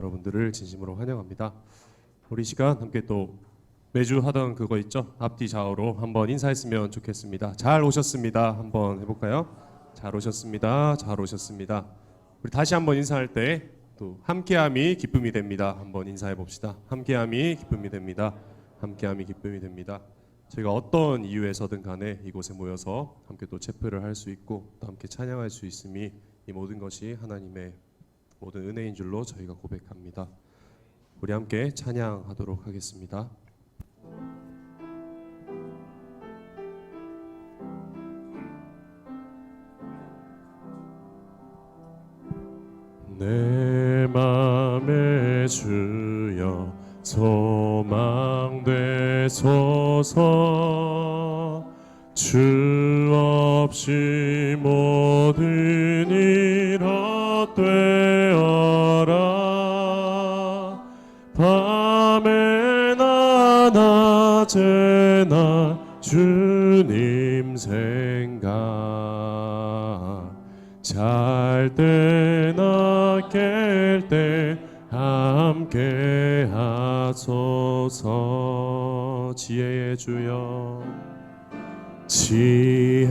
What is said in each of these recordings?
여러분들을 진심으로 환영합니다. 우리 시간 함께 또 매주 하던 그거 있죠? 앞뒤 좌우로 한번 인사했으면 좋겠습니다. 잘 오셨습니다. 한번 해볼까요? 잘 오셨습니다. 잘 오셨습니다. 우리 다시 한번 인사할 때 또 함께함이 기쁨이 됩니다. 한번 인사해 봅시다. 함께함이 기쁨이 됩니다. 함께함이 기쁨이 됩니다. 저희가 어떤 이유에서든 간에 이곳에 모여서 함께 또 체프를 할 수 있고 또 함께 찬양할 수 있음이 이 모든 것이 하나님의 모든 은혜인 줄로 저희가 고백합니다. 우리 함께 찬양하도록 하겠습니다. 내 맘에 주여 소망 되소서. 주 없이 모든 일 헛되어라. 밤에나 낮에나 주님 생각, 잘 때나 깰 때 함께 하소서. 지혜의 주여, 지혜의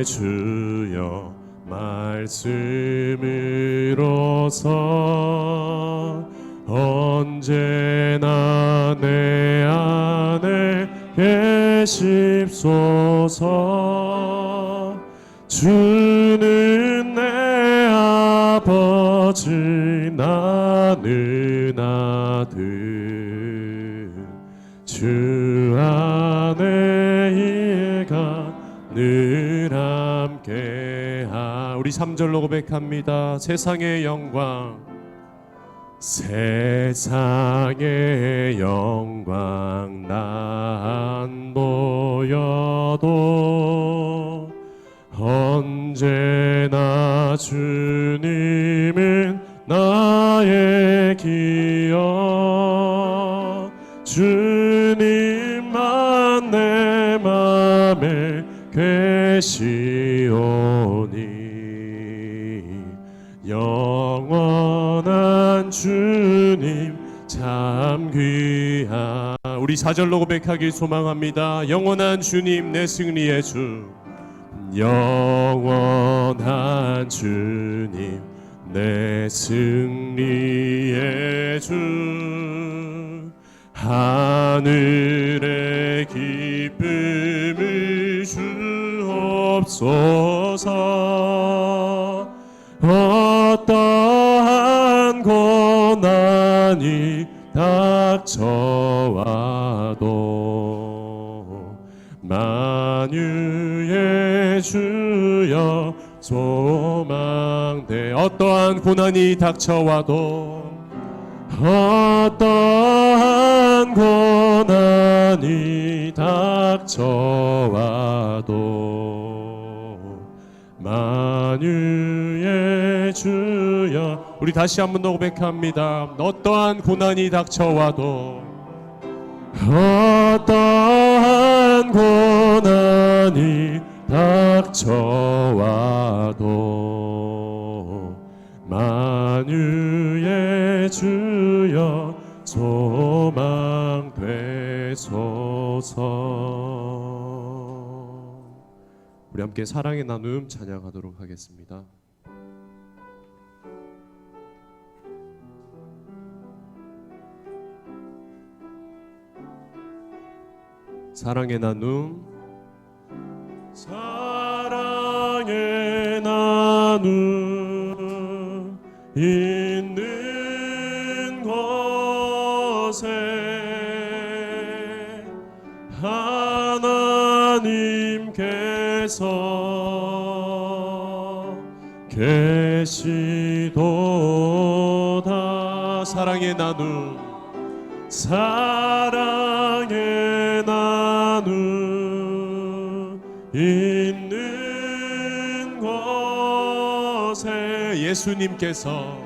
주여, 말씀으로서 언제나 내 안에 계십소서. 주는 내 아버지, 나는 아들, 주 안에 일가 늘 함께하. 우리 3절로 고백합니다. 세상의 영광, 세상의 영광 난 보여도 언제나 주님은 나의 기억. 주님만 내 맘에 계시오니 영원한 주님 참 귀하. 우리 4절로 고백하길 소망합니다. 영원한 주님 내 승리의 주, 영원한 주님 내 승리의 주, 하늘의 기쁨을 주옵소서. 어떠한 고난이 닥쳐와도 만유의 주여 소망돼. 어떠한 고난이 닥쳐와도, 어떠한 고난이 닥쳐와도 만유의 주여. 우리 다시 한 번 더 고백합니다. 어떠한 고난이 닥쳐와도, 어떠한 고난이 닥쳐와도 만유의 주여 소망 되소서. 우리 함께 사랑의 나눔 찬양하도록 하겠습니다. 사랑의 나눔, 사랑의 나눔 있는 곳에 하나님께서 계시도다. 사랑의 나눔, 사랑의 나눔 있는 곳에 예수님께서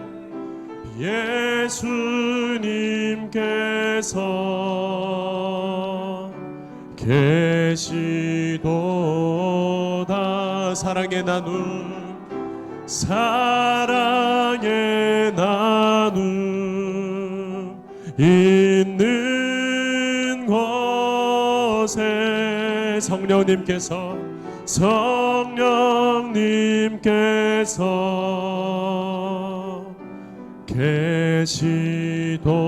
계시도다. 사랑의 나눔, 사랑의 나눔 나눔 있는 곳에 성령님께서 계시도다.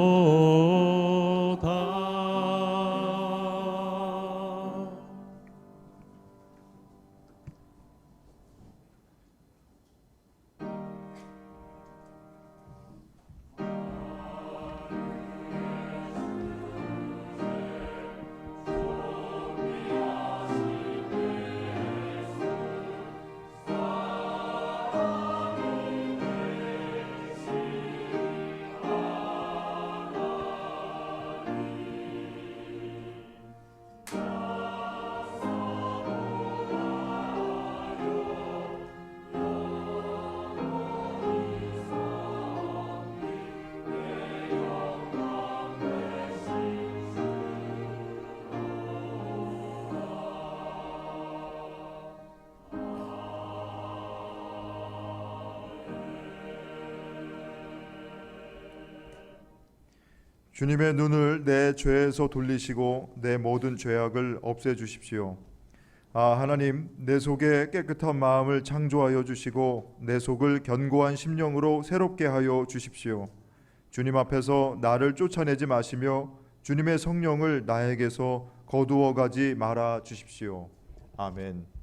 주님의 눈을 내 죄에서 돌리시고 내 모든 죄악을 없애 주십시오. 하나님, 내 속에 깨끗한 마음을 창조하여 주시고 내 속을 견고한 심령으로 새롭게 하여 주십시오. 주님 앞에서 나를 쫓아내지 마시며 주님의 성령을 나에게서 거두어 가지 말아 주십시오. 아멘.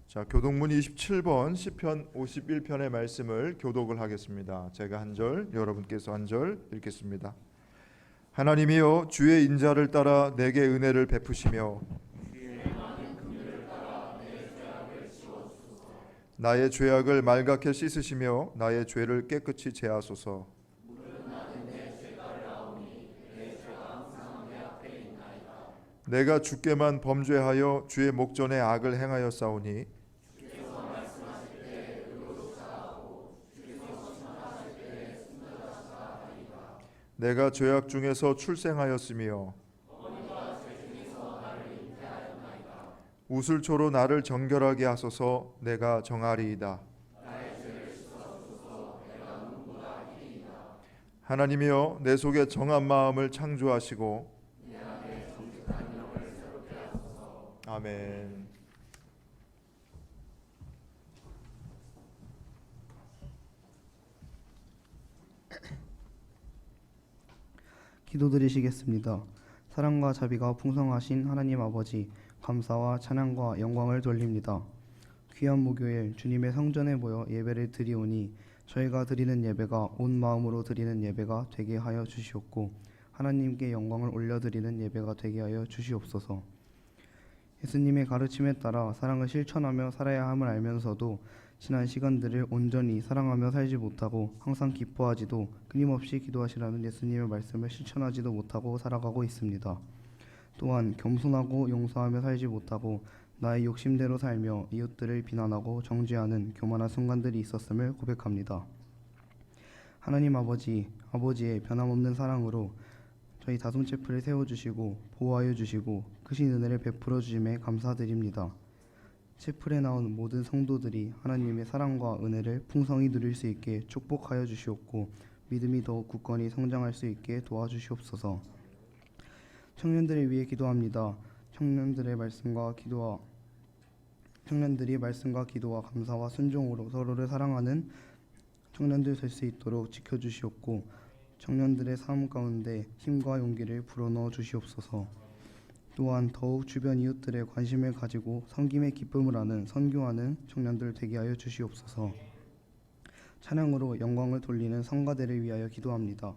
자, 교독문 27번 시편 51편의 말씀을 교독을 하겠습니다. 제가 한 절, 여러분께서 한 절 읽겠습니다. 하나님이여, 주의 인자를 따라 내게 은혜를 베푸시며 나의 죄악을 말갛게 씻으시며 나의 죄를 깨끗이 제하소서. 내가 주께만 범죄하여 주의 목전에 악을 행하였사오니 내가 죄악 중에서 출생하였으며 우슬초로 나를 정결하게 하소서. 내가 정하리이다. 하나님이여, 내 속에 정한 마음을 창조하시고 아멘. 기도드리시겠습니다. 사랑과 자비가 풍성하신 하나님 아버지, 감사와 찬양과 영광을 돌립니다. 귀한 목요일 주님의 성전에 모여 예배를 드리오니 저희가 드리는 예배가 온 마음으로 드리는 예배가 되게 하여 주시옵고 하나님께 영광을 올려드리는 예배가 되게 하여 주시옵소서. 예수님의 가르침에 따라 사랑을 실천하며 살아야 함을 알면서도 지난 시간들을 온전히 사랑하며 살지 못하고 항상 기뻐하지도 끊임없이 기도하시라는 예수님의 말씀을 실천하지도 못하고 살아가고 있습니다. 또한 겸손하고 용서하며 살지 못하고 나의 욕심대로 살며 이웃들을 비난하고 정죄하는 교만한 순간들이 있었음을 고백합니다. 하나님 아버지의 변함없는 사랑으로 저희 다솜 채플을 세워주시고 보호하여 주시고 크신 은혜를 베풀어 주심에 감사드립니다. 채플에 나온 모든 성도들이 하나님의 사랑과 은혜를 풍성히 누릴 수 있게 축복하여 주시옵고 믿음이 더욱 굳건히 성장할 수 있게 도와주시옵소서. 청년들을 위해 기도합니다. 청년들이 말씀과 기도와 감사와 순종으로 서로를 사랑하는 청년들 될 수 있도록 지켜주시옵고 청년들의 삶 가운데 힘과 용기를 불어넣어 주시옵소서. 또한 더욱 주변 이웃들의 관심을 가지고 섬김의 기쁨을 아는 선교하는 청년들 되게 하여 주시옵소서. 찬양으로 영광을 돌리는 성가대를 위하여 기도합니다.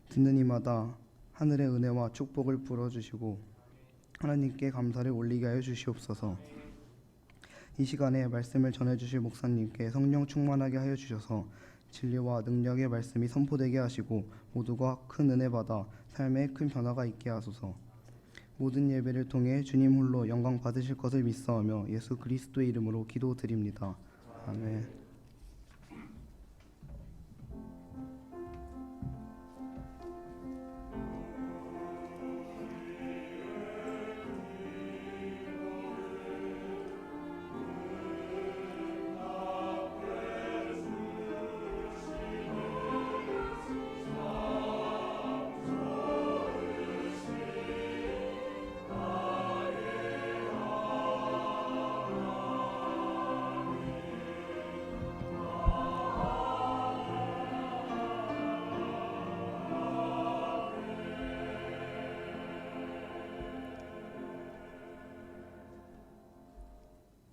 듣는 이마다 하늘의 은혜와 축복을 불어주시고 하나님께 감사를 올리게 하여 주시옵소서. 이 시간에 말씀을 전해주실 목사님께 성령 충만하게 하여 주셔서 진리와 능력의 말씀이 선포되게 하시고 모두가 큰 은혜 받아 삶에 큰 변화가 있게 하소서. 모든 예배를 통해 주님 홀로 영광 받으실 것을 믿사오며 예수 그리스도의 이름으로 기도드립니다. 아멘.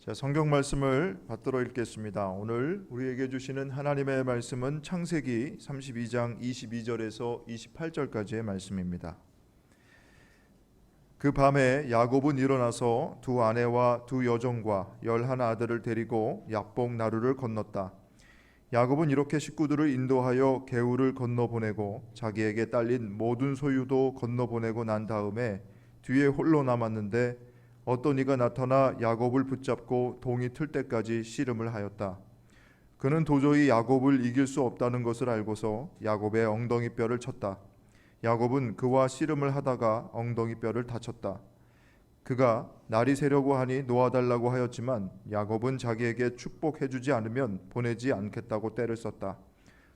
자, 성경 말씀을 받들어 읽겠습니다. 오늘 우리에게 주시는 하나님의 말씀은 창세기 32장 22절에서 28절까지의 말씀입니다. 그 밤에 야곱은 일어나서 두 아내와 두 여종과 11 아들을 데리고 약복 나루를 건넜다. 야곱은 이렇게 식구들을 인도하여 개울을 건너보내고 자기에게 딸린 모든 소유도 건너보내고 난 다음에 뒤에 홀로 남았는데 어떤 이가 나타나 야곱을 붙잡고 동이 틀 때까지 씨름을 하였다. 그는 도저히 야곱을 이길 수 없다는 것을 알고서 야곱의 엉덩이 뼈를 쳤다. 야곱은 그와 씨름을 하다가 엉덩이 뼈를 다쳤다. 그가 날이 새려고 하니 놓아달라고 하였지만 야곱은 자기에게 축복해주지 않으면 보내지 않겠다고 떼를 썼다.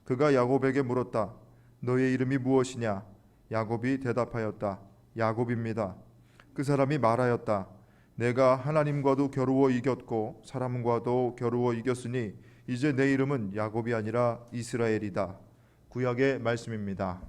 그가 야곱에게 물었다. 너의 이름이 무엇이냐? 야곱이 대답하였다. 야곱입니다. 그 사람이 말하였다. 내가 하나님과도 겨루어 이겼고 사람과도 겨루어 이겼으니 이제 내 이름은 야곱이 아니라 이스라엘이다. 구약의 말씀입니다.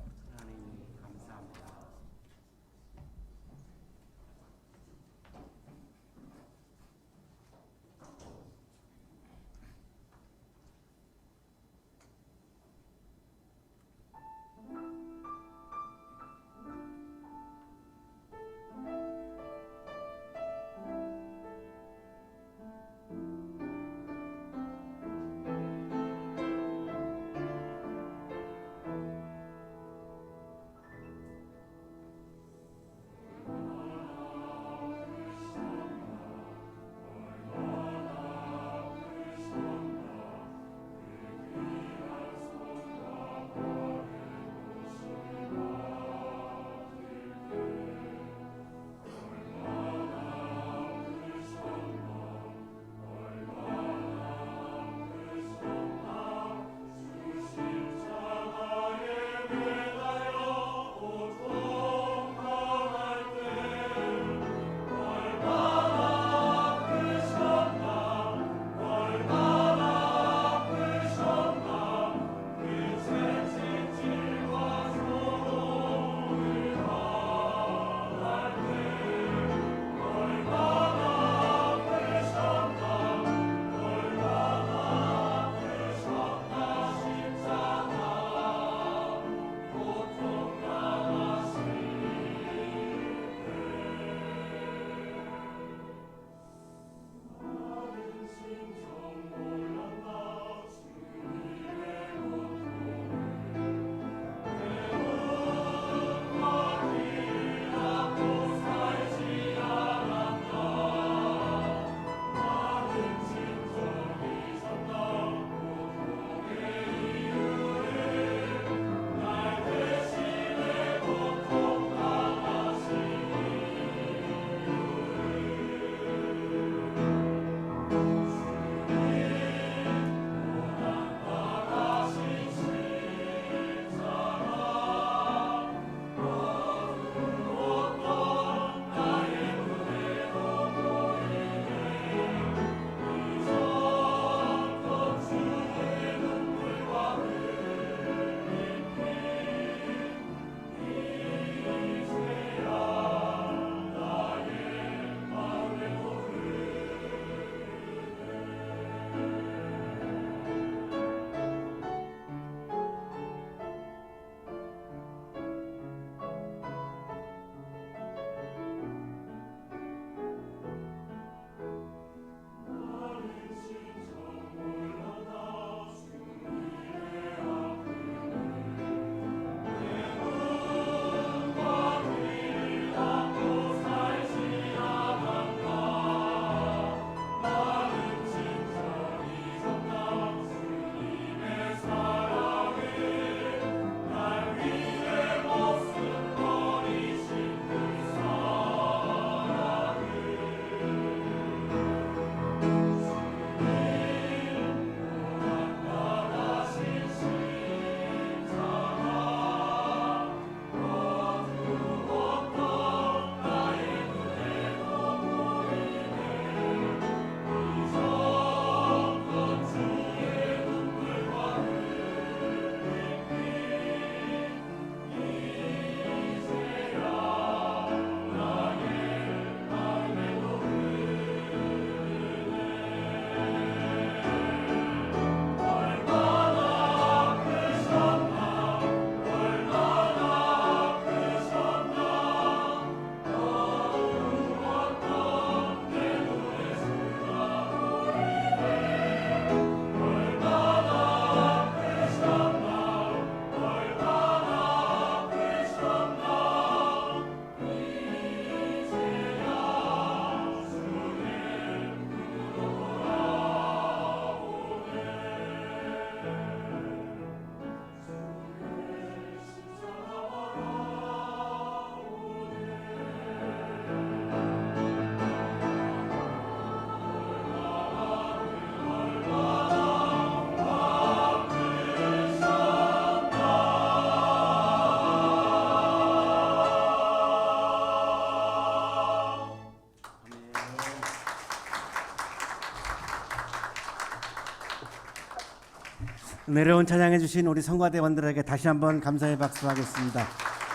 내려온 찬양해 주신 우리 성가대원들에게 다시 한번 감사의 박수하겠습니다.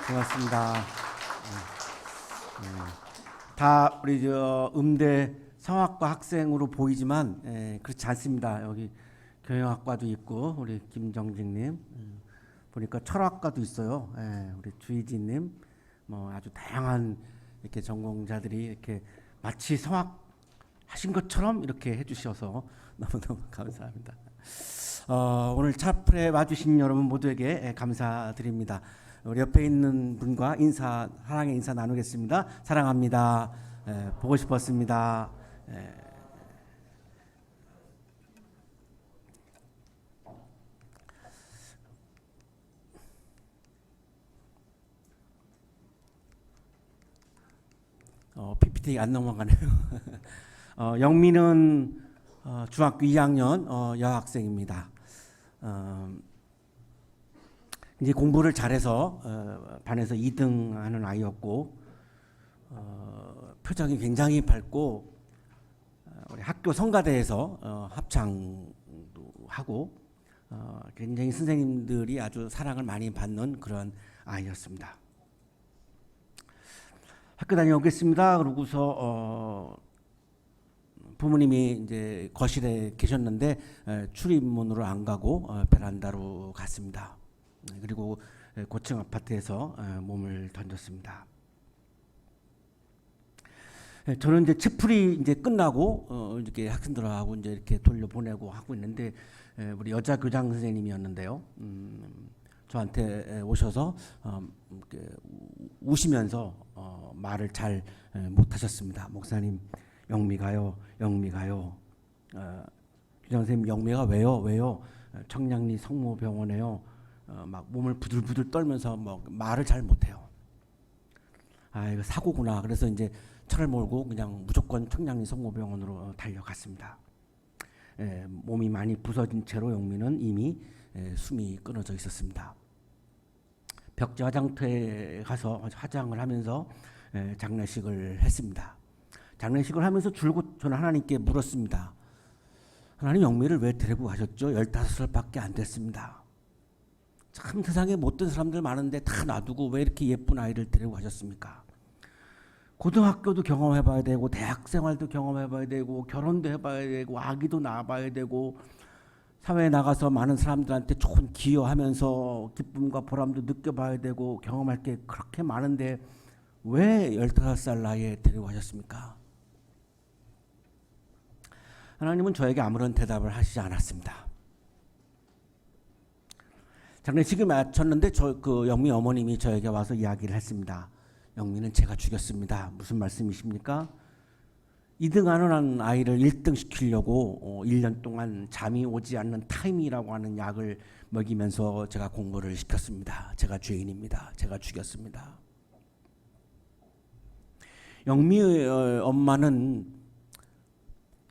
고맙습니다. 다 우리 음대 성악과 학생으로 보이지만 그렇지 않습니다. 여기 경영학과도 있고 우리 김정직님 보니까 철학과도 있어요. 우리 주희진님 뭐 아주 다양한 이렇게 전공자들이 이렇게 마치 성악 하신 것처럼 이렇게 해주셔서 너무너무 감사합니다. 오늘 차프에 와주신 여러분 모두에게 감사드립니다. 우리 옆에 있는 분과 사랑의 인사 나누겠습니다. 사랑합니다. 보고 싶었습니다. PPT 안 넘어가네요. 영미는 중학교 2학년 여학생입니다. 이제 공부를 잘해서 반에서 2등 하는 아이였고 표정이 굉장히 밝고 우리 학교 성가대에서 합창도 하고 굉장히 선생님들이 아주 사랑을 많이 받는 그런 아이였습니다. 학교 다녀오겠습니다. 그러고서 부모님이 이제 거실에 계셨는데 출입문으로 안 가고 베란다로 갔습니다. 그리고 고층 아파트에서 몸을 던졌습니다. 저는 이제 치풀이 이제 끝나고 이렇게 학생들하고 이제 이렇게 돌려보내고 하고 있는데 우리 여자 교장 선생님이었는데요. 저한테 오셔서 우시면서 말을 잘 못하셨습니다. 목사님 영미가요, 영미가요. 교장 선생님 영미가 왜요? 청량리 성모병원에요. 막 몸을 부들부들 떨면서 뭐 말을 잘 못해요. 아 이거 사고구나. 그래서 이제 차를 몰고 그냥 무조건 청량리 성모병원으로 달려갔습니다. 몸이 많이 부서진 채로 영미는 이미 숨이 끊어져 있었습니다. 벽지 화장터에 가서 화장을 하면서 장례식을 했습니다. 장례식을 하면서 줄곧 저는 하나님께 물었습니다. 하나님 영미를 왜 데리고 가셨죠? 15살밖에 안 됐습니다. 참 세상에 못된 사람들 많은데 다 놔두고 왜 이렇게 예쁜 아이를 데리고 가셨습니까? 고등학교도 경험해봐야 되고 대학생활도 경험해봐야 되고 결혼도 해봐야 되고 아기도 낳아봐야 되고 사회에 나가서 많은 사람들한테 좋은 기여하면서 기쁨과 보람도 느껴봐야 되고 경험할 게 그렇게 많은데 왜 15살 나이에 데리고 가셨습니까? 하나님은 저에게 아무런 대답을 하시지 않았습니다. 장례식이 마쳤는데 그 영미 어머님이 저에게 와서 이야기를 했습니다. 영미는 제가 죽였습니다. 무슨 말씀이십니까? 2등하는 아이를 1등 시키려고 1년 동안 잠이 오지 않는 타임이라고 하는 약을 먹이면서 제가 공부를 시켰습니다. 제가 죄인입니다. 제가 죽였습니다. 영미의 엄마는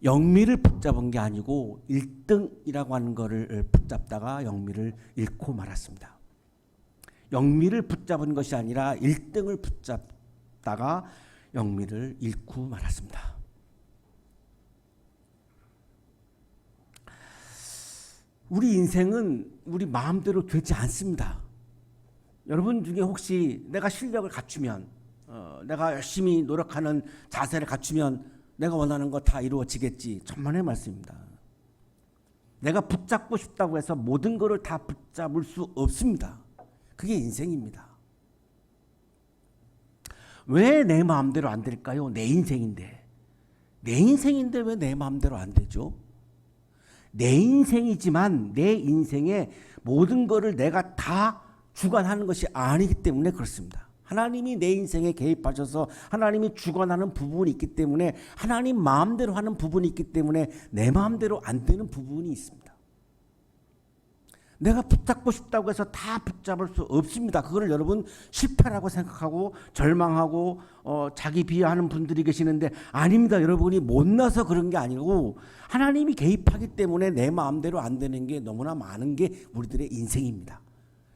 영미를 붙잡은 게 아니고 1등이라고 하는 것을 붙잡다가 영미를 잃고 말았습니다. 영미를 붙잡은 것이 아니라 1등을 붙잡다가 영미를 잃고 말았습니다. 우리 인생은 우리 마음대로 되지 않습니다. 여러분 중에 혹시 내가 실력을 갖추면 내가 열심히 노력하는 자세를 갖추면 내가 원하는 거 다 이루어지겠지. 천만의 말씀입니다. 내가 붙잡고 싶다고 해서 모든 것을 다 붙잡을 수 없습니다. 그게 인생입니다. 왜 내 마음대로 안 될까요? 내 인생인데. 내 인생인데 왜 내 마음대로 안 되죠? 내 인생이지만 내 인생의 모든 것을 내가 다 주관하는 것이 아니기 때문에 그렇습니다. 하나님이 내 인생에 개입하셔서 하나님이 주관하는 부분이 있기 때문에 하나님 마음대로 하는 부분이 있기 때문에 내 마음대로 안 되는 부분이 있습니다. 내가 붙잡고 싶다고 해서 다 붙잡을 수 없습니다. 그거를 여러분 실패라고 생각하고 절망하고 자기 비하하는 분들이 계시는데 아닙니다. 여러분이 못나서 그런 게 아니고 하나님이 개입하기 때문에 내 마음대로 안 되는 게 너무나 많은 게 우리들의 인생입니다.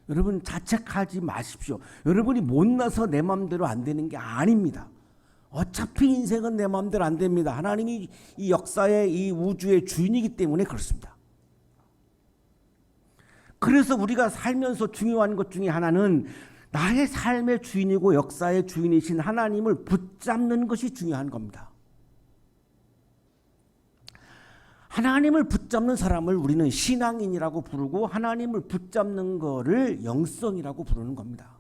여러분 자책하지 마십시오. 여러분이 못나서 내 마음대로 안 되는 게 아닙니다. 어차피 인생은 내 마음대로 안 됩니다. 하나님이 이 역사의 이 우주의 주인이기 때문에 그렇습니다. 그래서 우리가 살면서 중요한 것 중에 하나는 나의 삶의 주인이고 역사의 주인이신 하나님을 붙잡는 것이 중요한 겁니다. 하나님을 붙잡는 사람을 우리는 신앙인이라고 부르고 하나님을 붙잡는 거를 영성이라고 부르는 겁니다.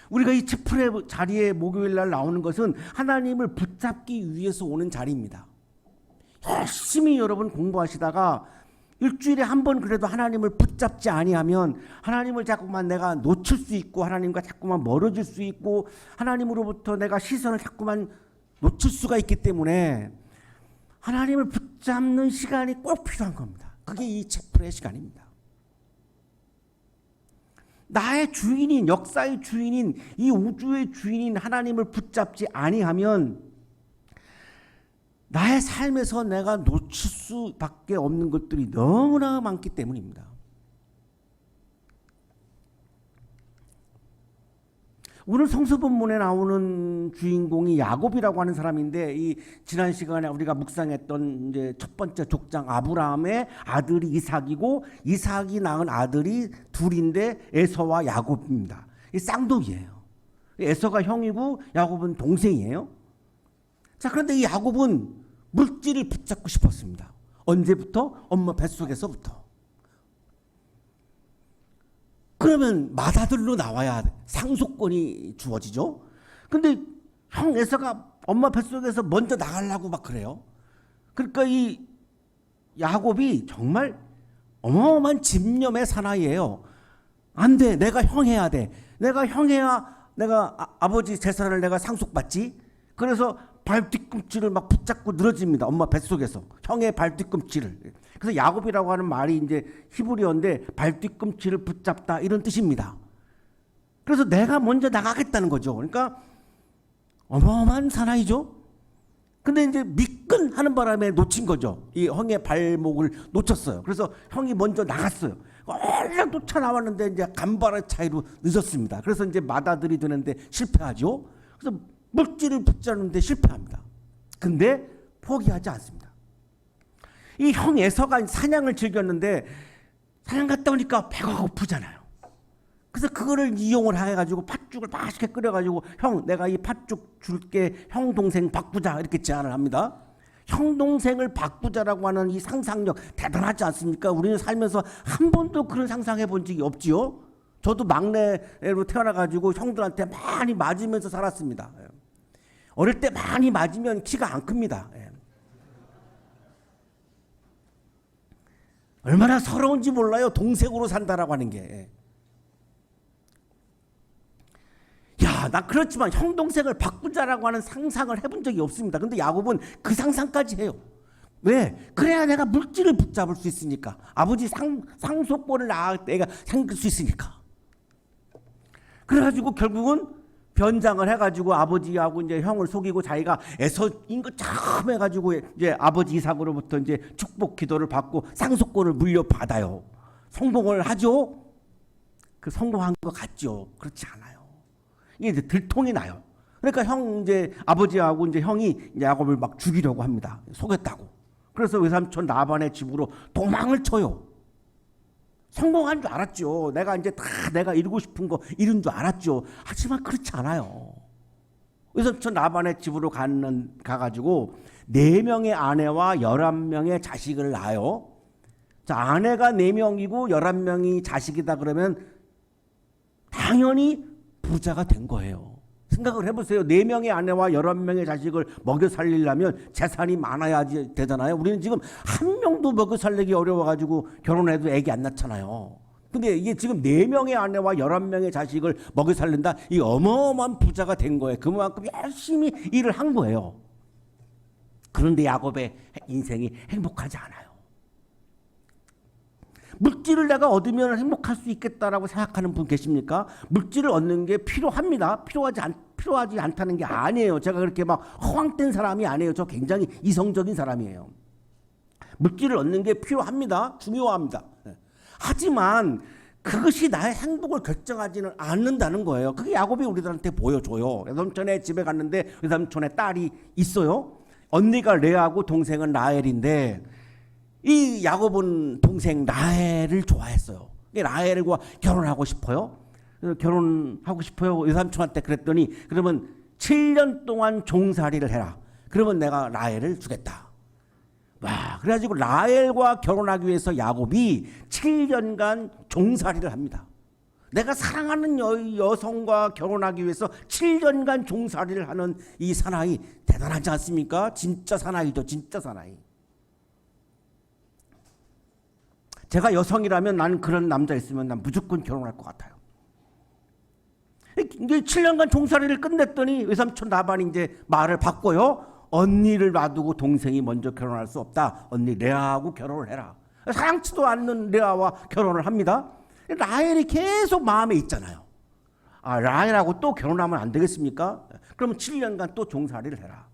우리가 이 치프레 자리에 목요일 날 나오는 것은 하나님을 붙잡기 위해서 오는 자리입니다. 열심히 여러분 공부하시다가 일주일에 한 번 그래도 하나님을 붙잡지 아니하면 하나님을 자꾸만 내가 놓칠 수 있고 하나님과 자꾸만 멀어질 수 있고 하나님으로부터 내가 시선을 자꾸만 놓칠 수가 있기 때문에 하나님을 붙잡는 시간이 꼭 필요한 겁니다. 그게 이 치프레의 시간입니다. 나의 주인인 역사의 주인인 이 우주의 주인인 하나님을 붙잡지 아니하면 나의 삶에서 내가 놓칠 수밖에 없는 것들이 너무나 많기 때문입니다. 오늘 성서 본문에 나오는 주인공이 야곱이라고 하는 사람인데 이 지난 시간에 우리가 묵상했던 이제 첫 번째 족장 아브라함의 아들이 이삭이고 이삭이 낳은 아들이 둘인데 에서와 야곱입니다. 이 쌍둥이예요. 에서가 형이고 야곱은 동생이에요. 자, 그런데 이 야곱은 물질을 붙잡고 싶었습니다. 언제부터? 엄마 뱃속에서부터. 그러면 맏아들로 나와야 상속권이 주어지죠. 근데 형 에서가 엄마 뱃속에서 먼저 나가려고 막 그래요. 그러니까 이 야곱이 정말 어마어마한 집념의 사나이예요. 안 돼. 내가 형 해야 돼. 내가 형 해야 내가 아버지 재산을 내가 상속받지. 그래서 발 뒤꿈치를 막 붙잡고 늘어집니다. 엄마 뱃속에서. 형의 발 뒤꿈치를. 그래서 야곱이라고 하는 말이 이제 히브리어인데 발 뒤꿈치를 붙잡다 이런 뜻입니다. 그래서 내가 먼저 나가겠다는 거죠. 그러니까 어마어마한 사나이죠. 근데 이제 미끈하는 바람에 놓친 거죠. 이 형의 발목을 놓쳤어요. 그래서 형이 먼저 나갔어요. 얼른 쫓아 나왔는데 이제 간발의 차이로 늦었습니다. 그래서 이제 맏아들이 되는데 실패하죠. 그래서 물질을 붙잡는데 실패합니다. 근데 포기하지 않습니다. 이 형 에서가 사냥을 즐겼는데 사냥 갔다 오니까 배가 고프잖아요. 그래서 그거를 이용을 해가지고 팥죽을 맛있게 끓여가지고 형 내가 이 팥죽 줄게 형 동생 바꾸자 이렇게 제안을 합니다. 형 동생을 바꾸자라고 하는 이 상상력 대단하지 않습니까? 우리는 살면서 한 번도 그런 상상해 본 적이 없지요. 저도 막내로 태어나가지고 형들한테 많이 맞으면서 살았습니다. 어릴 때 많이 맞으면 키가 안 큽니다. 얼마나 서러운지 몰라요. 동생으로 산다라고 하는 게. 야, 나 그렇지만 형 동생을 바꾸자라고 하는 상상을 해본 적이 없습니다. 근데 야곱은 그 상상까지 해요. 왜? 그래야 내가 물질을 붙잡을 수 있으니까. 아버지 상속권을 내가 생길 수 있으니까. 그래가지고 결국은 변장을 해가지고 아버지하고 이제 형을 속이고 자기가 애서인 것 처음 해가지고 이제 아버지 이삭으로부터 이제 축복 기도를 받고 상속권을 물려받아요. 성공을 하죠? 그 성공한 것 같죠? 그렇지 않아요. 이게 이제 들통이 나요. 그러니까 형 이제 아버지하고 이제 형이 야곱을 막 죽이려고 합니다. 속였다고. 그래서 외삼촌 라반의 집으로 도망을 쳐요. 성공한 줄 알았죠. 내가 이제 다 내가 이루고 싶은 거 이룬 줄 알았죠. 하지만 그렇지 않아요. 외삼촌 라반의 집으로 가가지고 4명의 아내와 11명의 자식을 낳아요. 자, 아내가 4명이고 11명이 자식이다 그러면 당연히 부자가 된 거예요. 생각을 해보세요. 4명의 아내와 11명의 자식을 먹여 살리려면 재산이 많아야지 되잖아요. 우리는 지금 한 명도 먹여 살리기 어려워가지고 결혼해도 애기 안 낳잖아요. 근데 이게 지금 4명의 아내와 11명의 자식을 먹여 살린다. 이 어마어마한 부자가 된 거예요. 그만큼 열심히 일을 한 거예요. 그런데 야곱의 인생이 행복하지 않아요. 물질을 내가 얻으면 행복할 수 있겠다라고 생각하는 분 계십니까? 물질을 얻는 게 필요합니다. 필요하지 않다는 게 아니에요. 제가 그렇게 막 허황된 사람이 아니에요. 저 굉장히 이성적인 사람이에요. 물질을 얻는 게 필요합니다. 중요합니다. 하지만 그것이 나의 행복을 결정하지는 않는다는 거예요. 그게 야곱이 우리들한테 보여줘요. 외삼촌의 집에 갔는데 외삼촌의 딸이 있어요. 언니가 레아고 동생은 라헬인데 이 야곱은 동생 라헬을 좋아했어요. 라헬과 결혼하고 싶어요. 결혼하고 싶어요. 외삼촌한테 그랬더니 그러면 7년 동안 종살이를 해라. 그러면 내가 라헬을 주겠다. 와, 그래가지고 라헬과 결혼하기 위해서 야곱이 7년간 종살이를 합니다. 내가 사랑하는 여성과 결혼하기 위해서 7년간 종살이를 하는 이 사나이 대단하지 않습니까? 진짜 사나이죠. 진짜 사나이. 제가 여성이라면 나는 그런 남자 있으면 난 무조건 결혼할 것 같아요. 이제 7년간 종살이를 끝냈더니 외삼촌 라반이 이제 말을 바꿔요. 언니를 놔두고 동생이 먼저 결혼할 수 없다. 언니 레아하고 결혼을 해라. 사랑치도 않는 레아와 결혼을 합니다. 라헬이 계속 마음에 있잖아요. 아, 라헬하고 또 결혼하면 안 되겠습니까? 그러면 7년간 또 종살이를 해라.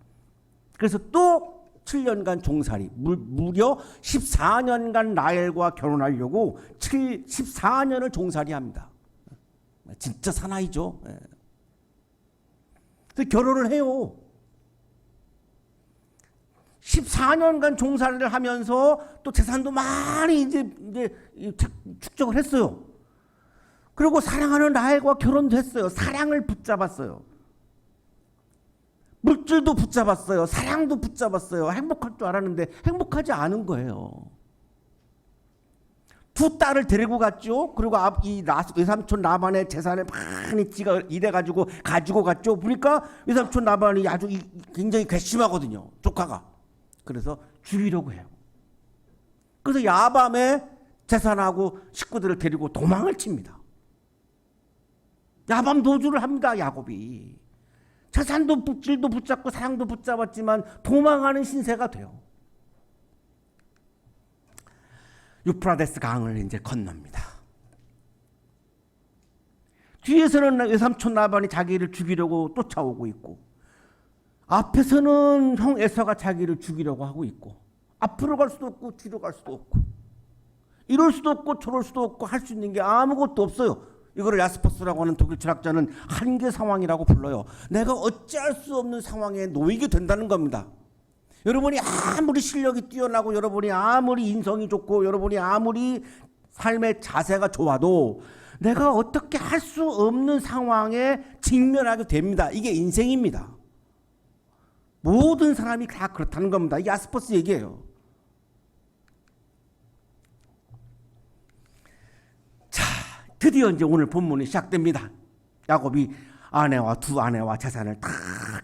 그래서 또 7년간 종살이, 무려 14년간 라헬과 결혼하려고 14년을 종살이합니다. 진짜 사나이죠. 그래서 결혼을 해요. 14년간 종살이를 하면서 또 재산도 많이 이제 축적을 했어요. 그리고 사랑하는 라헬과 결혼도 했어요. 사랑을 붙잡았어요. 물질도 붙잡았어요. 사랑도 붙잡았어요. 행복할 줄 알았는데 행복하지 않은 거예요. 두 딸을 데리고 갔죠. 그리고 이 외삼촌 라반의 재산을 많이 지가 이래가지고 가지고 갔죠. 보니까 외삼촌 라반이 아주 굉장히 괘씸하거든요. 조카가. 그래서 죽이려고 해요. 그래서 야밤에 재산하고 식구들을 데리고 도망을 칩니다. 야밤 도주를 합니다. 야곱이. 재산도 물질도 붙잡고 사랑도 붙잡았지만 도망하는 신세가 돼요. 유프라데스 강을 이제 건넙니다. 뒤에서는 외삼촌 라반이 자기를 죽이려고 쫓아오고 있고 앞에서는 형 에서가 자기를 죽이려고 하고 있고 앞으로 갈 수도 없고 뒤로 갈 수도 없고 이럴 수도 없고 저럴 수도 없고 할 수 있는 게 아무것도 없어요. 이거를 야스퍼스라고 하는 독일 철학자는 한계 상황이라고 불러요. 내가 어찌할 수 없는 상황에 놓이게 된다는 겁니다. 여러분이 아무리 실력이 뛰어나고 여러분이 아무리 인성이 좋고 여러분이 아무리 삶의 자세가 좋아도 내가 어떻게 할 수 없는 상황에 직면하게 됩니다. 이게 인생입니다. 모든 사람이 다 그렇다는 겁니다. 이게 야스퍼스 얘기예요. 자, 드디어 이제 오늘 본문이 시작됩니다. 야곱이 두 아내와 재산을 다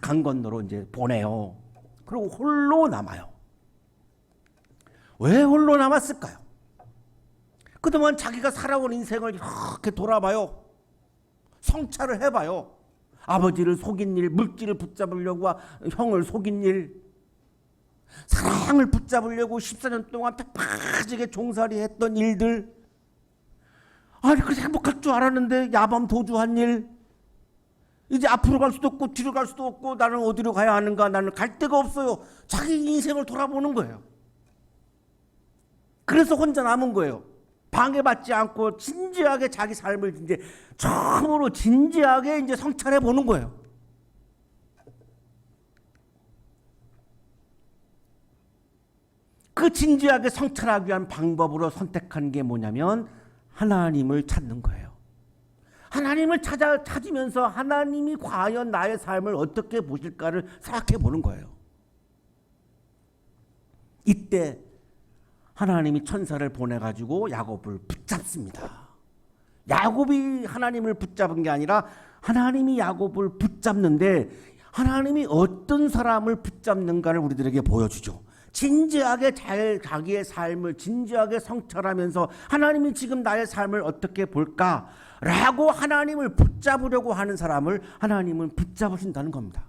강 건너로 이제 보내요. 그리고 홀로 남아요. 왜 홀로 남았을까요? 그동안 자기가 살아온 인생을 이렇게 돌아봐요. 성찰을 해봐요. 아버지를 속인 일, 물질을 붙잡으려고 형을 속인 일, 사랑을 붙잡으려고 14년 동안 빠지게 종살이 했던 일들, 아니 그래서 행복할 줄 알았는데 야밤 도주한 일, 이제 앞으로 갈 수도 없고 뒤로 갈 수도 없고 나는 어디로 가야 하는가, 나는 갈 데가 없어요. 자기 인생을 돌아보는 거예요. 그래서 혼자 남은 거예요. 방해받지 않고 진지하게 자기 삶을 이제 처음으로 진지하게 이제 성찰해 보는 거예요. 그 진지하게 성찰하기 위한 방법으로 선택한 게 뭐냐면 하나님을 찾는 거예요. 하나님을 찾으면서 하나님이 과연 나의 삶을 어떻게 보실까를 생각해 보는 거예요. 이때 하나님이 천사를 보내가지고 야곱을 붙잡습니다. 야곱이 하나님을 붙잡은 게 아니라 하나님이 야곱을 붙잡는데 하나님이 어떤 사람을 붙잡는가를 우리들에게 보여주죠. 진지하게 자기의 삶을 진지하게 성찰하면서 하나님이 지금 나의 삶을 어떻게 볼까라고 하나님을 붙잡으려고 하는 사람을 하나님은 붙잡으신다는 겁니다.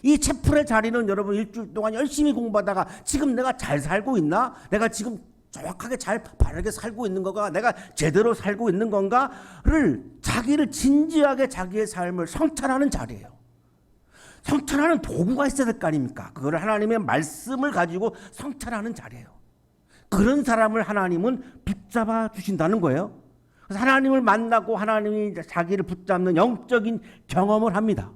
이 채플의 자리는 여러분 일주일 동안 열심히 공부하다가 지금 내가 잘 살고 있나? 내가 지금 정확하게 잘 바르게 살고 있는 건가? 내가 제대로 살고 있는 건가를 자기를 진지하게 자기의 삶을 성찰하는 자리예요. 성찰하는 도구가 있어야 될 거 아닙니까? 그걸 하나님의 말씀을 가지고 성찰하는 자리예요. 그런 사람을 하나님은 붙잡아 주신다는 거예요. 그래서 하나님을 만나고 하나님이 자기를 붙잡는 영적인 경험을 합니다.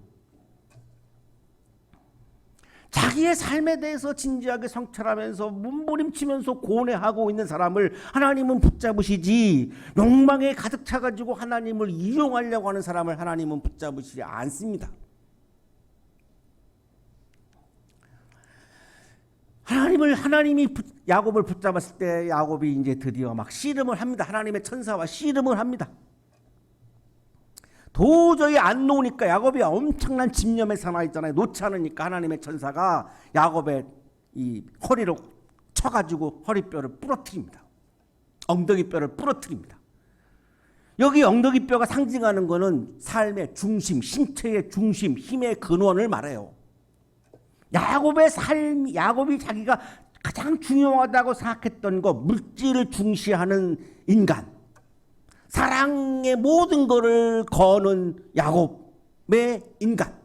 자기의 삶에 대해서 진지하게 성찰하면서 몸부림치면서 고뇌하고 있는 사람을 하나님은 붙잡으시지, 욕망에 가득 차가지고 하나님을 이용하려고 하는 사람을 하나님은 붙잡으시지 않습니다. 하나님이 야곱을 붙잡았을 때 야곱이 이제 드디어 막 씨름을 합니다. 하나님의 천사와 씨름을 합니다. 도저히 안 놓으니까 야곱이 엄청난 집념에 사나 있잖아요. 놓지 않으니까 하나님의 천사가 야곱의 이 허리를 쳐가지고 허리뼈를 부러뜨립니다. 엉덩이뼈를 부러뜨립니다. 여기 엉덩이뼈가 상징하는 것은 삶의 중심, 신체의 중심, 힘의 근원을 말해요. 야곱의 삶, 야곱이 자기가 가장 중요하다고 생각했던 것, 물질을 중시하는 인간, 사랑의 모든 것을 거는 야곱의 인간,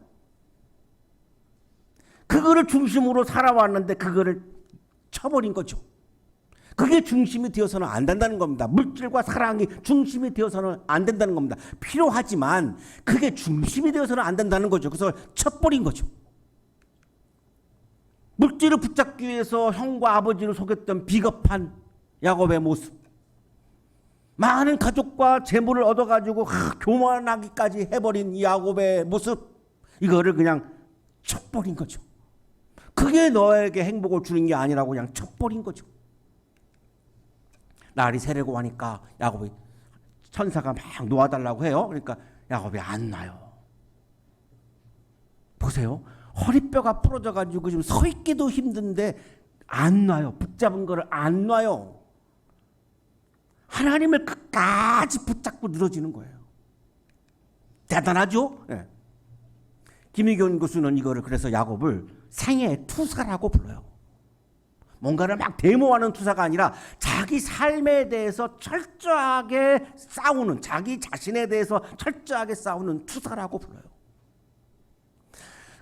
그거를 중심으로 살아왔는데 그거를 쳐버린 거죠. 그게 중심이 되어서는 안 된다는 겁니다. 물질과 사랑이 중심이 되어서는 안 된다는 겁니다. 필요하지만 그게 중심이 되어서는 안 된다는 거죠. 그래서 쳐버린 거죠. 물질을 붙잡기 위해서 형과 아버지를 속였던 비겁한 야곱의 모습, 많은 가족과 재물을 얻어가지고 교만하기까지 해버린 야곱의 모습, 이거를 그냥 쳐버린 거죠. 그게 너에게 행복을 주는 게 아니라고 그냥 쳐버린 거죠. 날이 새려고 하니까 야곱이 천사가 막 놓아달라고 해요. 그러니까 야곱이 안 놔요. 보세요. 허리뼈가 부러져가지고 지금 서 있기도 힘든데 안 놔요. 붙잡은 거를 안 놔요. 하나님을 끝까지 붙잡고 늘어지는 거예요. 대단하죠? 네. 김희견 교수는 이거를 그래서 야곱을 생애의 투사라고 불러요. 뭔가를 막 데모하는 투사가 아니라 자기 삶에 대해서 철저하게 싸우는, 자기 자신에 대해서 철저하게 싸우는 투사라고 불러요.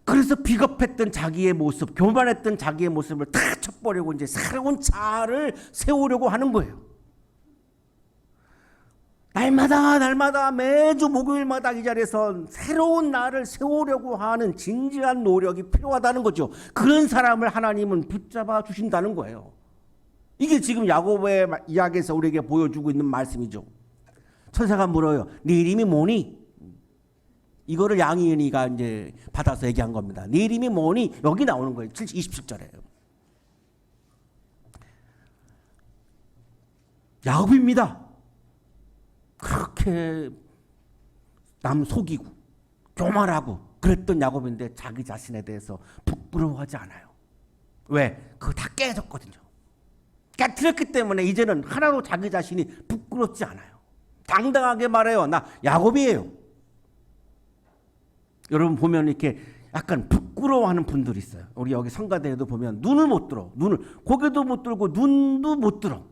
그래서 비겁했던 자기의 모습, 교만했던 자기의 모습을 다 쳐버리고 이제 새로운 자아를 세우려고 하는 거예요. 날마다 매주 목요일마다 이 자리에서 새로운 나를 세우려고 하는 진지한 노력이 필요하다는 거죠. 그런 사람을 하나님은 붙잡아 주신다는 거예요. 이게 지금 야곱의 이야기에서 우리에게 보여주고 있는 말씀이죠. 천사가 물어요. 네 이름이 뭐니? 이거를 양희은이가 이제 받아서 얘기한 겁니다. 네 이름이 뭐니? 여기 나오는 거예요. 27절에. 야곱입니다. 그렇게 남 속이고 교만하고 그랬던 야곱인데 자기 자신에 대해서 부끄러워하지 않아요. 왜? 그거 다 깨졌거든요. 깨뜨렸기 때문에 이제는 하나도 자기 자신이 부끄럽지 않아요. 당당하게 말해요. 나 야곱이에요. 여러분 보면 이렇게 약간 부끄러워하는 분들이 있어요. 우리 여기 성가대에도 보면 눈을 못 들어. 고개도 못 들고 눈도 못 들어.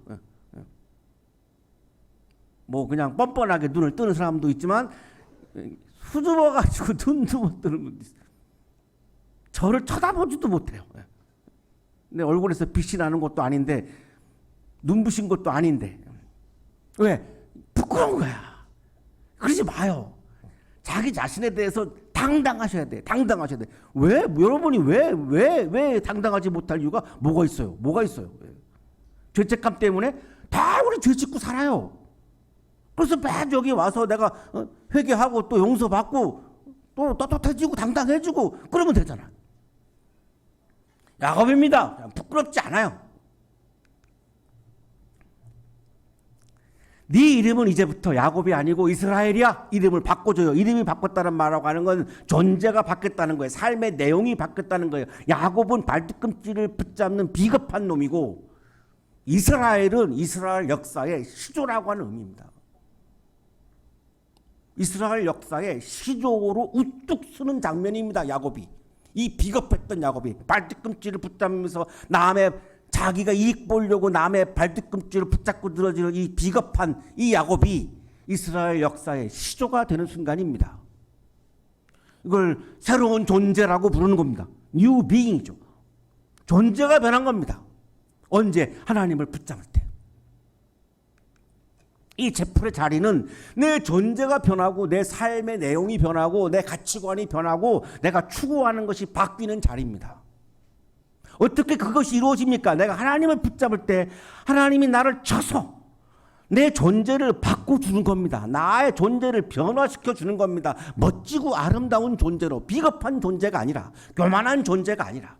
뭐 그냥 뻔뻔하게 눈을 뜨는 사람도 있지만 수줍어가지고 눈도 못 뜨는 분도 있어요. 저를 쳐다보지도 못해요. 내 얼굴에서 빛이 나는 것도 아닌데 눈부신 것도 아닌데 왜? 부끄러운 거야. 그러지 마요. 자기 자신에 대해서 당당하셔야 돼. 당당하셔야 돼. 왜? 여러분이 왜 당당하지 못할 이유가 뭐가 있어요? 죄책감 때문에 다 우리 죄 짓고 살아요. 그래서 맨 여기 와서 내가 회개하고 또 용서받고 또 떳떳해지고 당당해지고 그러면 되잖아. 야곱입니다. 부끄럽지 않아요. 네 이름은 이제부터 야곱이 아니고 이스라엘이야. 이름을 바꿔줘요. 이름이 바꿨다는 말하고 하는 건 존재가 바뀌었다는 거예요. 삶의 내용이 바뀌었다는 거예요. 야곱은 발뒤꿈치를 붙잡는 비겁한 놈이고 이스라엘은 이스라엘 역사의 시조라고 하는 의미입니다. 이스라엘 역사의 시조로 우뚝 서는 장면입니다. 야곱이. 이 비겁했던 야곱이 발뒤꿈치를 붙잡으면서 남의 자기가 이익 보려고 남의 발뒤꿈치를 붙잡고 늘어지는 이 비겁한 이 야곱이 이스라엘 역사의 시조가 되는 순간입니다. 이걸 새로운 존재라고 부르는 겁니다. 뉴 비잉이죠. 존재가 변한 겁니다. 언제? 하나님을 붙잡을 때. 이 제풀의 자리는 내 존재가 변하고 내 삶의 내용이 변하고 내 가치관이 변하고 내가 추구하는 것이 바뀌는 자리입니다. 어떻게 그것이 이루어집니까? 내가 하나님을 붙잡을 때 하나님이 나를 쳐서 내 존재를 바꿔주는 겁니다. 나의 존재를 변화시켜 주는 겁니다. 멋지고 아름다운 존재로, 비겁한 존재가 아니라, 교만한 존재가 아니라.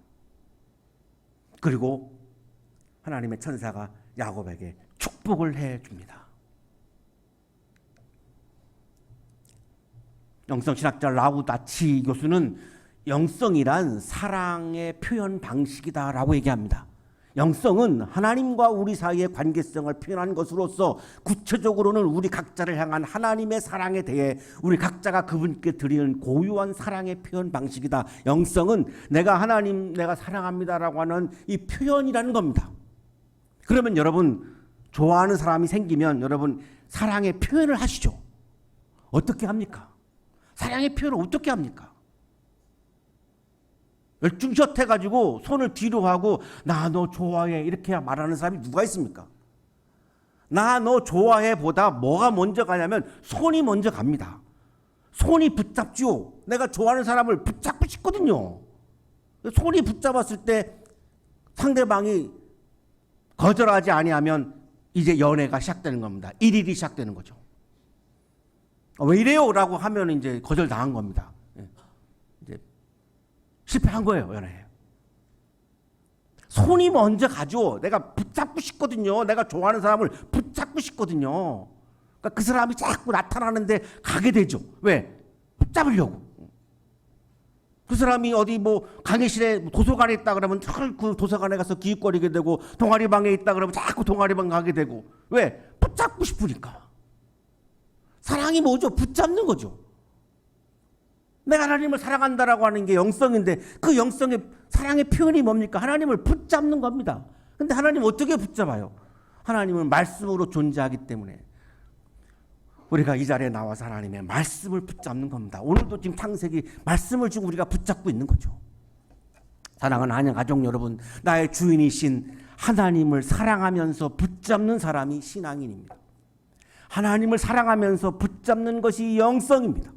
그리고 하나님의 천사가 야곱에게 축복을 해줍니다. 영성신학자 라우다치 교수는 영성이란 사랑의 표현 방식이다라고 얘기합니다. 영성은 하나님과 우리 사이의 관계성을 표현한 것으로서 구체적으로는 우리 각자를 향한 하나님의 사랑에 대해 우리 각자가 그분께 드리는 고유한 사랑의 표현 방식이다. 영성은 내가 하나님, 내가 사랑합니다라고 하는 이 표현이라는 겁니다. 그러면 여러분, 좋아하는 사람이 생기면 여러분 사랑의 표현을 하시죠. 어떻게 합니까? 사랑의 표현을 어떻게 합니까? 열중샷 해가지고 손을 뒤로 하고 나 너 좋아해 이렇게 말하는 사람이 누가 있습니까? 나 너 좋아해 보다 뭐가 먼저 가냐면 손이 먼저 갑니다. 손이 붙잡지요. 내가 좋아하는 사람을 붙잡고 싶거든요. 손이 붙잡았을 때 상대방이 거절하지 아니하면 이제 연애가 시작되는 겁니다. 일일이 시작되는 거죠. 왜 이래요? 라고 하면 이제 거절당한 겁니다. 이제 실패한 거예요, 연애. 손이 먼저 가죠. 내가 붙잡고 싶거든요. 내가 좋아하는 사람을 붙잡고 싶거든요. 그러니까 그 사람이 자꾸 나타나는데 가게 되죠. 왜? 붙잡으려고. 그 사람이 어디 뭐 강의실에 도서관에 있다 그러면 그 도서관에 가서 기웃거리게 되고, 동아리방에 있다 그러면 자꾸 동아리방 가게 되고. 왜? 붙잡고 싶으니까. 사랑이 뭐죠? 붙잡는 거죠. 내가 하나님을 사랑한다라고 하는 게 영성인데 그 영성의 사랑의 표현이 뭡니까? 하나님을 붙잡는 겁니다. 근데 하나님 어떻게 붙잡아요? 하나님은 말씀으로 존재하기 때문에 우리가 이 자리에 나와서 하나님의 말씀을 붙잡는 겁니다. 오늘도 지금 창세기 말씀을 지금 우리가 붙잡고 있는 거죠. 사랑하는 한영 가족 여러분, 나의 주인이신 하나님을 사랑하면서 붙잡는 사람이 신앙인입니다. 하나님을 사랑하면서 붙잡는 것이 영성입니다.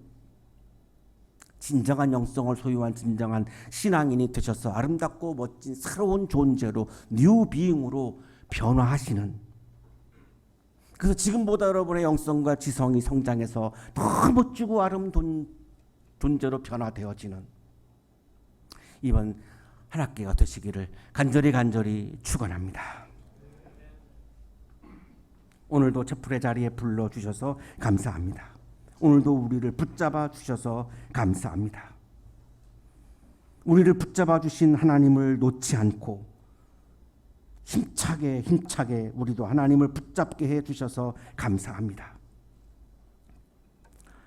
진정한 영성을 소유한 진정한 신앙인이 되셔서 아름답고 멋진 새로운 존재로 뉴비잉으로 변화하시는, 그래서 지금보다 여러분의 영성과 지성이 성장해서 더 멋지고 아름다운 존재로 변화되어지는 이번 한 학기가 되시기를 간절히 축원합니다. 오늘도 채플의 자리에 불러주셔서 감사합니다. 오늘도 우리를 붙잡아 주셔서 감사합니다. 우리를 붙잡아 주신 하나님을 놓지 않고 힘차게 우리도 하나님을 붙잡게 해 주셔서 감사합니다.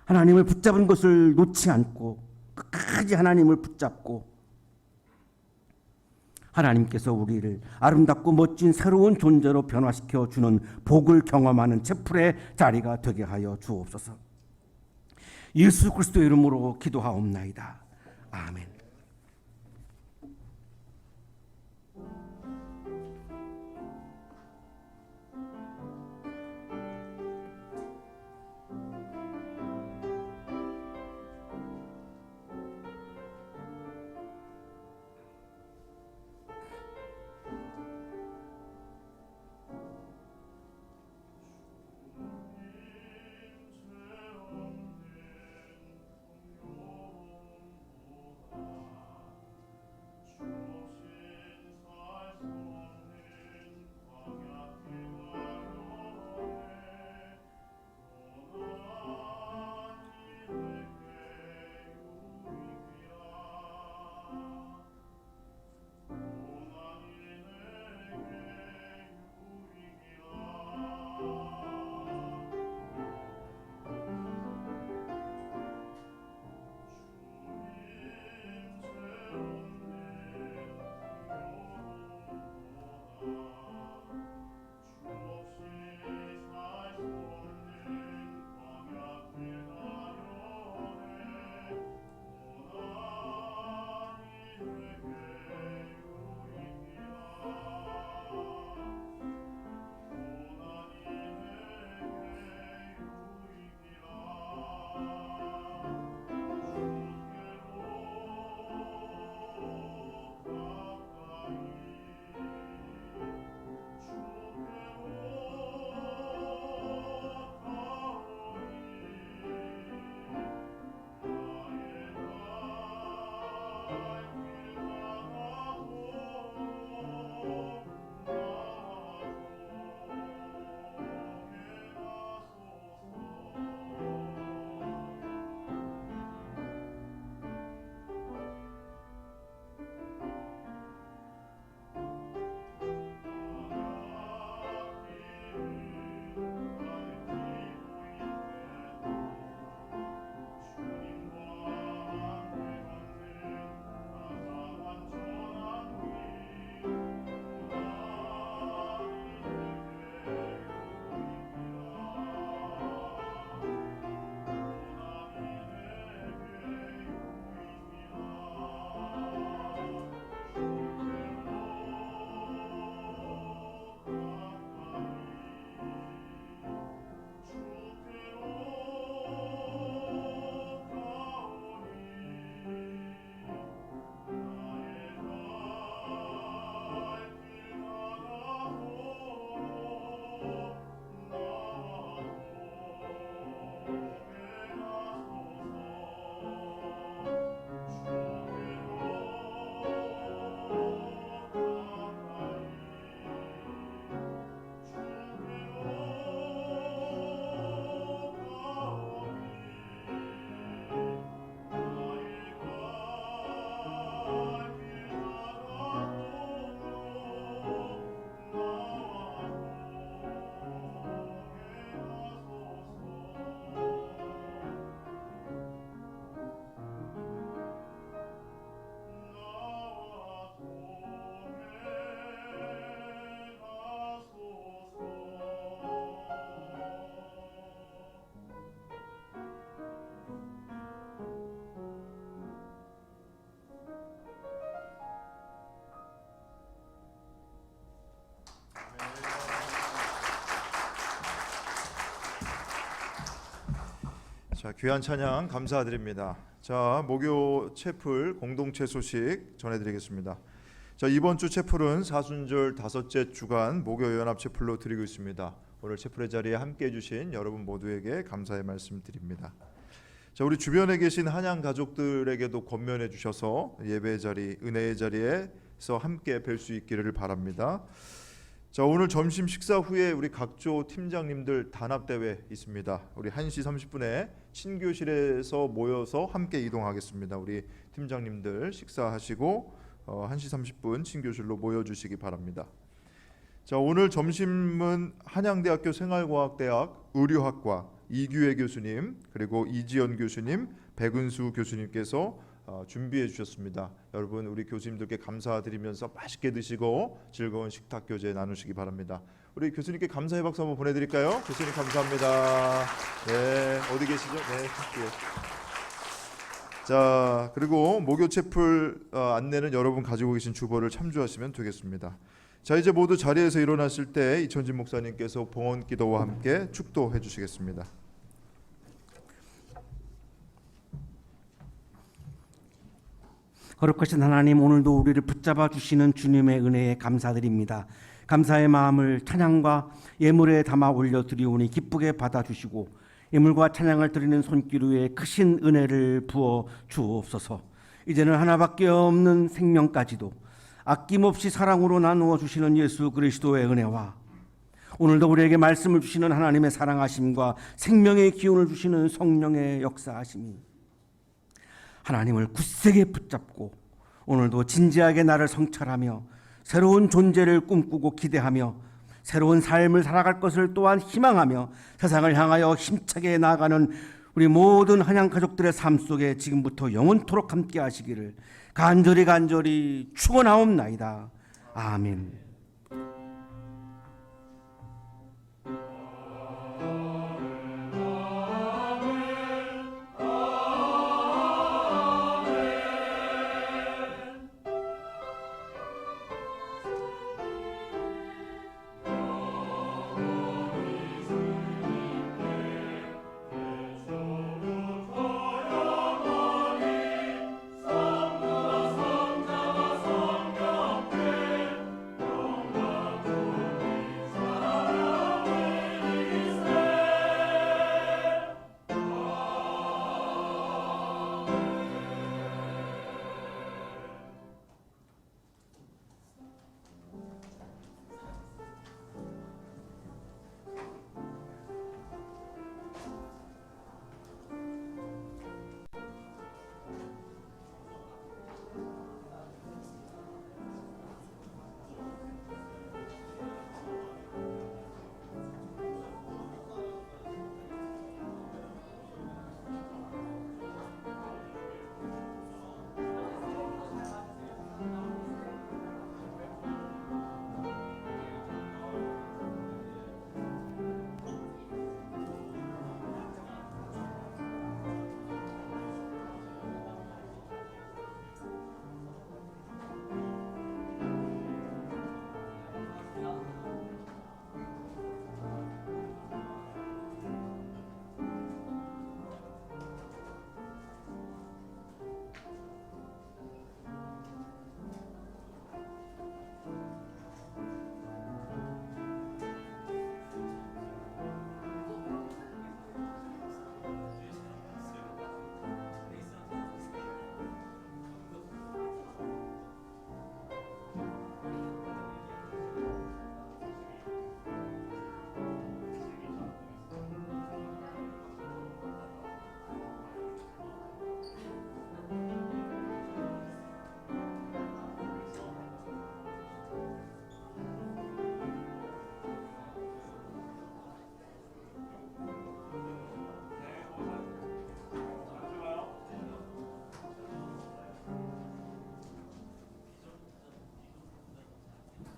하나님을 붙잡은 것을 놓지 않고 끝까지 하나님을 붙잡고 하나님께서 우리를 아름답고 멋진 새로운 존재로 변화시켜 주는 복을 경험하는 채플의 자리가 되게 하여 주옵소서. 예수 그리스도의 이름으로 기도하옵나이다. 아멘. 자, 귀한 찬양 감사드립니다. 자, 목요 채플 공동체 소식 전해드리겠습니다. 자, 이번 주 채플은 사순절 다섯째 주간 목요 연합 채플로 드리고 있습니다. 오늘 채플의 자리에 함께해 주신 여러분 모두에게 감사의 말씀 드립니다. 자, 우리 주변에 계신 한양 가족들에게도 권면해 주셔서 예배의 자리, 은혜의 자리에서 함께 뵐 수 있기를 바랍니다. 자, 오늘 점심 식사 후에 우리 각조 팀장님들 단합대회 있습니다. 우리 1시 30분에 친교실에서 모여서 함께 이동하겠습니다. 우리 팀장님들 식사하시고 1시 30분 친교실로 모여주시기 바랍니다. 자, 오늘 점심은 한양대학교 생활과학대학 의료학과 이규혜 교수님 그리고 이지연 교수님, 백은수 교수님께서 준비해 주셨습니다. 여러분 우리 교수님들께 감사드리면서 맛있게 드시고 즐거운 식탁 교제 나누시기 바랍니다. 우리 교수님께 감사의 박수 한번 보내드릴까요? 교수님 감사합니다. 네, 어디 계시죠? 네, 예. 자, 그리고 목요 채플 안내는 여러분 가지고 계신 주보를 참조하시면 되겠습니다. 자, 이제 모두 자리에서 일어났을 때 이천진 목사님께서 봉헌 기도와 함께 축도해 주시겠습니다. 거룩하신 하나님, 오늘도 우리를 붙잡아 주시는 주님의 은혜에 감사드립니다. 감사의 마음을 찬양과 예물에 담아 올려드리오니 기쁘게 받아주시고 예물과 찬양을 드리는 손길 위에 크신 은혜를 부어 주옵소서. 이제는 하나밖에 없는 생명까지도 아낌없이 사랑으로 나누어 주시는 예수 그리스도의 은혜와 오늘도 우리에게 말씀을 주시는 하나님의 사랑하심과 생명의 기운을 주시는 성령의 역사하심이 하나님을 굳세게 붙잡고 오늘도 진지하게 나를 성찰하며 새로운 존재를 꿈꾸고 기대하며 새로운 삶을 살아갈 것을 또한 희망하며 세상을 향하여 힘차게 나아가는 우리 모든 한양 가족들의 삶 속에 지금부터 영원토록 함께 하시기를 간절히 축원하옵나이다. 아멘.